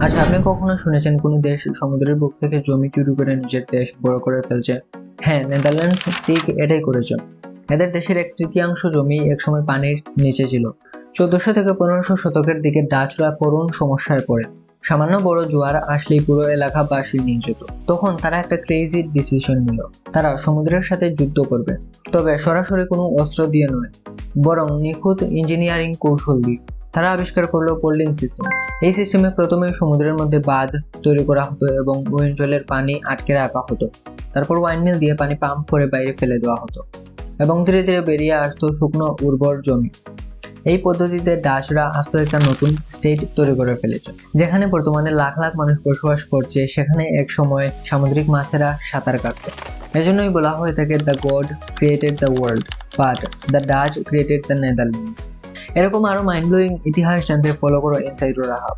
আচ্ছা, আপনি কখনো শুনেছেন কোনো দেশ সমুদ্রের বুক থেকে জমি চুরি করে নিজের দেশ বড় করে ফেলছে? হ্যাঁ, নেদারল্যান্ডস ঠিক এটাই করেছে। এদের দেশের এক তৃতীয়াংশ জমি একসময় পানির নিচে ছিল। 1400 থেকে 1500 শতকের দিকে ডাচরা করুণ সমস্যায় পড়ে। সামান্য বড় জোয়ার আসলেই পুরো এলাকা ভাসিয়ে নিয়ে যেত। তখন তারা একটা ক্রেজি ডিসিশন নিল। তারা সমুদ্রের সাথে যুদ্ধ করবে, তবে সরাসরি কোনো অস্ত্র দিয়ে নয়, বরং নিখুঁত ইঞ্জিনিয়ারিং কৌশল দিয়ে। তারা আবিষ্কার করলো পোল্ডিং সিস্টেম। এই সিস্টেমে প্রথমে সমুদ্রের মধ্যে বাঁধ তৈরি করা হতো এবং ওই অঞ্চলের পানি আটকে রাখা হতো। তারপর ওয়াইন্ডমিল দিয়ে পানি পাম্প করে বাইরে ফেলে দেওয়া হতো এবং ধীরে ধীরে বেরিয়ে আসতো শুকনো উর্বর জমি। এই পদ্ধতিতে ডাচরা আস্ত একটা নতুন স্টেট তৈরি করে ফেলেছে, যেখানে বর্তমানে লাখ লাখ মানুষ বসবাস করছে। সেখানে এক সময় সামুদ্রিক মাছেরা সাঁতার কাটত। এজন্যই বলা হয়ে থাকে the god created the world, but the Dutch created the Netherlands. এরকম আরো মাইন্ড ব্লোয়িং ইতিহাস জানতে ফলো করো ইনসাইড রাহাব।